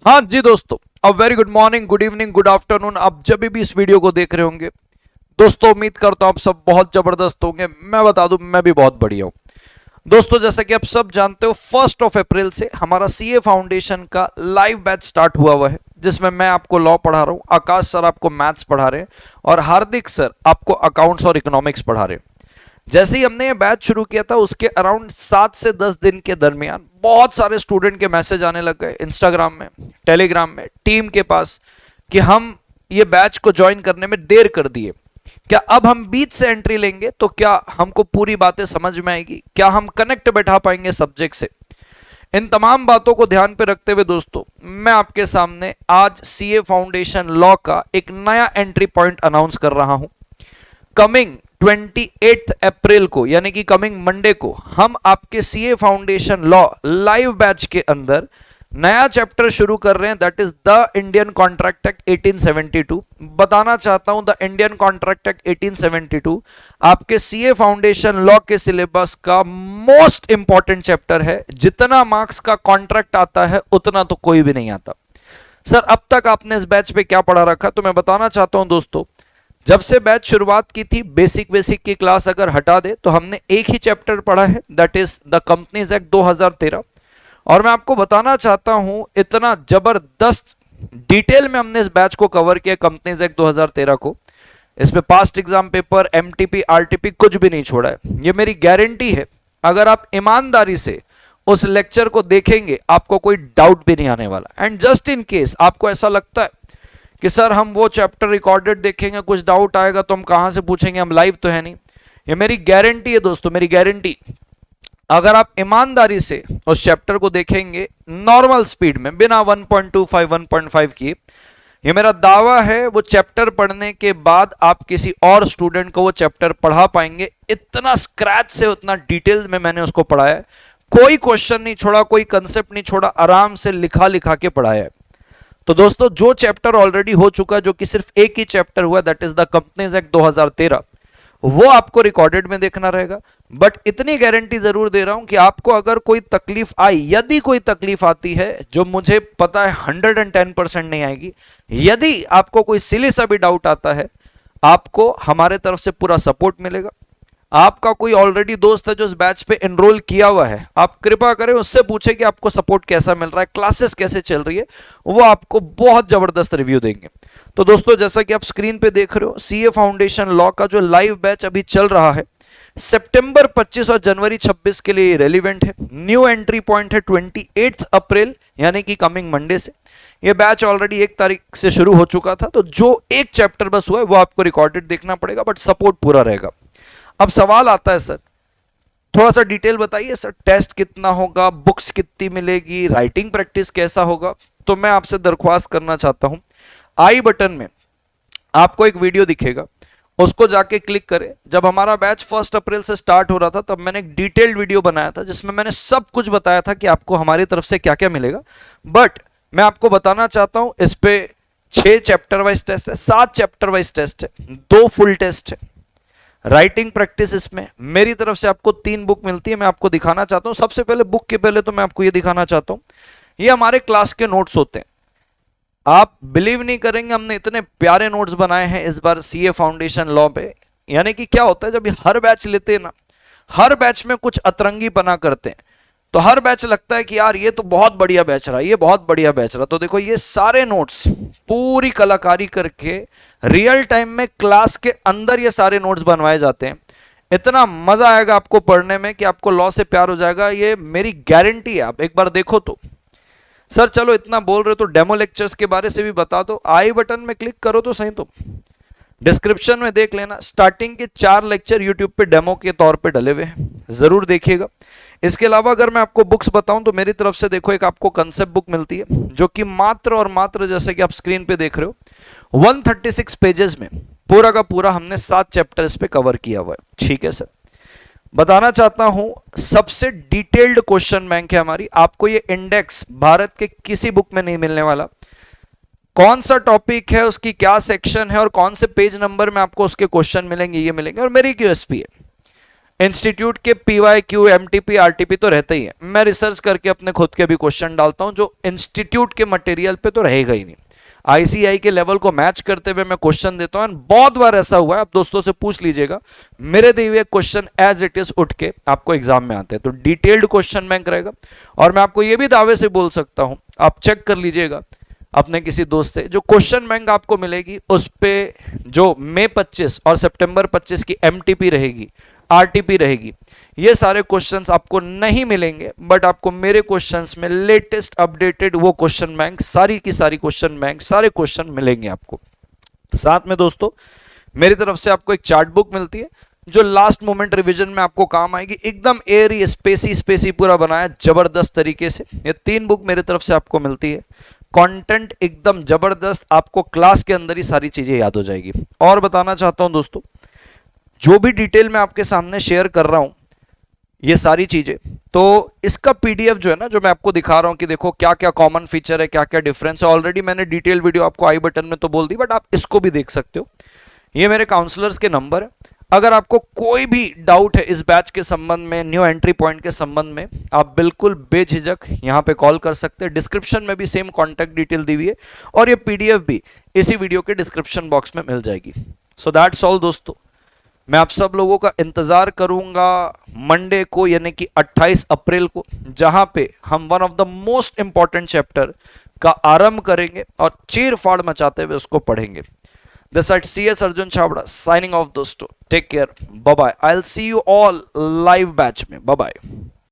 हाँ जी दोस्तों, a very good morning, good evening, good afternoon. आप जब भी इस वीडियो को देख रहे होंगे दोस्तों, उम्मीद करता हूँ आप सब बहुत जबरदस्त होंगे। मैं बता दूं, मैं भी बहुत बढ़िया हूँ। दोस्तों, जैसा कि आप सब जानते हो, 1 अप्रैल से हमारा सीए फाउंडेशन का लाइव बैच स्टार्ट हुआ है, जिसमें मैं आपको लॉ पढ़ा रहा हूँ, आकाश सर आपको मैथ्स पढ़ा रहे हैं और हार्दिक सर आपको अकाउंट्स और इकोनॉमिक्स पढ़ा रहे हैं। जैसे ही हमने ये बैच शुरू किया था, उसके अराउंड 7 से 10 दिन के दरमियान बहुत सारे स्टूडेंट के मैसेज आने लग गए इंस्टाग्राम में, टेलीग्राम में, टीम के पास, कि हम ये बैच को ज्वाइन करने में देर कर दिए। क्या अब हम बीच से एंट्री लेंगे तो क्या हमको पूरी बातें समझ में आएगी, क्या हम कनेक्ट बैठा पाएंगे सब्जेक्ट से। इन तमाम बातों को ध्यान पे रखते हुए दोस्तों, मैं आपके सामने आज सीए फाउंडेशन लॉ का एक नया एंट्री पॉइंट अनाउंस कर रहा हूं। कमिंग 28 अप्रैल को, यानी कि कमिंग मंडे को, हम आपके CA foundation law live batch के अंदर नया चैप्टर शुरू कर रहे हैं, that is the Indian contract act 1872। बताना चाहता हूं, द इंडियन कॉन्ट्रैक्ट एक्ट 1872 आपके सीए फाउंडेशन लॉ के सिलेबस का मोस्ट इंपॉर्टेंट चैप्टर है। जितना मार्क्स का कॉन्ट्रैक्ट आता है उतना तो कोई भी नहीं आता। सर, अब तक आपने इस बैच पे क्या पढ़ा रखा, तो मैं बताना चाहता हूं दोस्तों, जब से बैच शुरुआत की थी, बेसिक बेसिक की क्लास अगर हटा दे तो हमने एक ही चैप्टर पढ़ा है, that is the companies act 2013। और मैं आपको बताना चाहता हूं, इतना जबरदस्त डिटेल में हमने इस बैच को कवर किया, कंपनीज एक्ट 2013 को। इस पे past exam paper, MTP, RTP कुछ भी नहीं छोड़ा है। ये मेरी गारंटी है। अगर आप ईमानदारी से उस लेक्चर को देखेंगे, आपको कोई डाउट भी नहीं आने वाला। एंड जस्ट इन केस आपको ऐसा लगता है कि सर हम वो चैप्टर रिकॉर्डेड देखेंगे, कुछ डाउट आएगा तो हम कहां से पूछेंगे, हम लाइव तो है नहीं, ये मेरी गारंटी है दोस्तों, मेरी गारंटी। अगर आप ईमानदारी से उस चैप्टर को देखेंगे नॉर्मल स्पीड में, बिना 1.25 1.5 किए, ये मेरा दावा है, वो चैप्टर पढ़ने के बाद आप किसी और स्टूडेंट को वो चैप्टर पढ़ा पाएंगे। इतना स्क्रैच से, उतना डिटेल में मैंने उसको पढ़ाया है। कोई क्वेश्चन नहीं छोड़ा, कोई कंसेप्ट नहीं छोड़ा, आराम से लिखा लिखा के पढ़ाया है। तो दोस्तों, जो चैप्टर ऑलरेडी हो चुका, जो कि सिर्फ एक ही चैप्टर हुआ, that is the companies act 2013, वो आपको रिकॉर्डेड में देखना रहेगा। बट इतनी गारंटी जरूर दे रहा हूं कि आपको अगर कोई तकलीफ आई, यदि कोई तकलीफ आती है, जो मुझे पता है 110% नहीं आएगी, यदि आपको कोई सिली सा भी डाउट आता है, आपको हमारे तरफ से पूरा सपोर्ट मिलेगा। आपका कोई ऑलरेडी दोस्त है जो इस बैच पे एनरोल किया हुआ है, आप कृपा करें उससे पूछें कि आपको सपोर्ट कैसा मिल रहा है, क्लासेस कैसे चल रही है, वो आपको बहुत जबरदस्त रिव्यू देंगे। तो दोस्तों, जैसा कि आप स्क्रीन पे देख रहे हो, सीए फाउंडेशन लॉ का जो लाइव बैच अभी चल रहा है, सितंबर 25 और जनवरी 26 के लिए रेलिवेंट है। न्यू एंट्री पॉइंट है 28 अप्रैल, यानी कि कमिंग मंडे से। यह बैच ऑलरेडी 1 तारीख से शुरू हो चुका था, तो जो एक चैप्टर बस हुआ है वो आपको रिकॉर्डेड देखना पड़ेगा, बट सपोर्ट पूरा रहेगा। अब सवाल आता है, सर थोड़ा सा डिटेल बताइए, सर टेस्ट कितना होगा, बुक्स कितनी मिलेगी, राइटिंग प्रैक्टिस कैसा होगा। तो मैं आपसे दरख्वास्त करना चाहता हूं, आई बटन में आपको एक वीडियो दिखेगा, उसको जाके क्लिक करें। जब हमारा बैच 1 अप्रैल से स्टार्ट हो रहा था, तब मैंने एक डिटेल्ड वीडियो बनाया था, जिसमें मैंने सब कुछ बताया था कि आपको हमारी तरफ से क्या क्या मिलेगा। बट मैं आपको बताना चाहता हूं, इस पे 6 चैप्टर वाइज टेस्ट है, 7 चैप्टर वाइज टेस्ट है, 2 फुल टेस्ट है, राइटिंग प्रैक्टिस इसमें मेरी तरफ से आपको 3 बुक मिलती है। मैं आपको दिखाना चाहता हूं, सबसे पहले बुक के पहले तो मैं आपको ये दिखाना चाहता हूं, ये हमारे क्लास के नोट्स होते हैं। आप बिलीव नहीं करेंगे, हमने इतने प्यारे नोट्स बनाए हैं इस बार सीए फाउंडेशन लॉ पे। यानी कि क्या होता है, जब हर बैच लेते हैं ना, हर बैच में कुछ अतरंगी पना करते हैं, तो हर बैच लगता है कि यार ये तो बहुत बढ़िया बैच रहा, ये बहुत बढ़िया बैच रहा। तो देखो, ये सारे नोट्स पूरी कलाकारी करके रियल टाइम में क्लास के अंदर ये सारे नोट्स बनवाए जाते हैं। इतना मजा आएगा आपको पढ़ने में कि आपको लॉ से प्यार हो जाएगा, ये मेरी गारंटी है। आप एक बार देखो तो। सर चलो, इतना बोल रहे हो तो डेमो लेक्चर्स के बारे से भी बता दो। आई बटन में क्लिक करो तो सही, तो डिस्क्रिप्शन में देख लेना, स्टार्टिंग के 4 लेक्चर यूट्यूब पे डेमो के तौर पे डले हुए हैं, जरूर देखिएगा। इसके अलावा अगर मैं आपको बुक्स बताऊं, तो मेरी तरफ से देखो, एक आपको कंसेप्ट बुक मिलती है, जो कि मात्र और मात्र, जैसे कि आप स्क्रीन पे देख रहे हो, 136 पेजेस में पूरा का पूरा हमने 7 चैप्टर्स पे कवर किया हुआ है। ठीक है सर, बताना चाहता हूं, सबसे डिटेल्ड क्वेश्चन बैंक है हमारी। आपको ये इंडेक्स भारत के किसी बुक में नहीं मिलने वाला। कौन सा टॉपिक है, उसकी क्या सेक्शन है और कौन से पेज नंबर में आपको उसके क्वेश्चन मिलेंगे, ये मिलेंगे। और मेरी यूएसपी है, इंस्टीट्यूट के PYQ MTP RTP तो रहते ही है, मैं रिसर्च करके अपने खुद के भी क्वेश्चन डालता हूं जो इंस्टीट्यूट के मटेरियल पे तो रहेगा ही नहीं। ICAI के लेवल को मैच करते हुए मैं क्वेश्चन देता हूं, बहुत बार ऐसा हुआ है, आप दोस्तों से पूछ लीजिएगा, मेरे दिए हुए क्वेश्चन एज इट इज उठ के आपको एग्जाम में आते हैं। तो डिटेल्ड क्वेश्चन बैंक रहेगा, और मैं आपको यह भी दावे से बोल सकता हूं, आप चेक कर लीजिएगा अपने किसी दोस्त से, जो क्वेश्चन बैंक आपको मिलेगी उस पे जो मई 25 और सितंबर 25 की MTP रहेगी, RTP रहेगी, ये सारे क्वेश्चंस आपको नहीं मिलेंगे, बट आपको मेरे क्वेश्चंस में लेटेस्ट अपडेटेड वो क्वेश्चन बैंक, सारी की सारी क्वेश्चन बैंक, सारे क्वेश्चन मिलेंगे आपको। साथ में दोस्तों मेरी तरफ से आपको एक चार्ट बुक मिलती है जो लास्ट मोमेंट रिवीजन में आपको काम आएगी, एकदम एयरी स्पेसी पूरा बनाया जबरदस्त तरीके से। ये 3 बुक मेरी तरफ से आपको मिलती है, कंटेंट एकदम जबरदस्त, आपको क्लास के अंदर ही सारी चीजें याद हो जाएगी। और बताना चाहता हूं दोस्तों, जो भी डिटेल मैं आपके सामने शेयर कर रहा हूं ये सारी चीजें, तो इसका PDF जो है ना, जो मैं आपको दिखा रहा हूं कि देखो क्या क्या कॉमन फीचर है, क्या क्या डिफरेंस है, ऑलरेडी मैंने डिटेल वीडियो आपको आई बटन में तो बोल दी, बट आप इसको भी देख सकते हो। ये मेरे काउंसलर्स के नंबर है, अगर आपको कोई भी डाउट है इस बैच के संबंध में, न्यू एंट्री पॉइंट के संबंध में, आप बिल्कुल बेझिझक यहां पे कॉल कर सकते हैं। डिस्क्रिप्शन में भी सेम कॉन्टैक्ट डिटेल दी हुई है, और ये PDF भी इसी वीडियो के डिस्क्रिप्शन बॉक्स में मिल जाएगी। सो दैट्स ऑल दोस्तों, मैं आप सब लोगों का इंतजार करूंगा मंडे को, यानी कि 28 अप्रैल को, जहां पे हम one of the most important chapter का आरंभ करेंगे और चीर फाड़ मचाते हुए उसको पढ़ेंगे। This at CS Arjun Chabda signing off दोस्तों, take care, bye bye, I'll see you all live batch में, bye bye।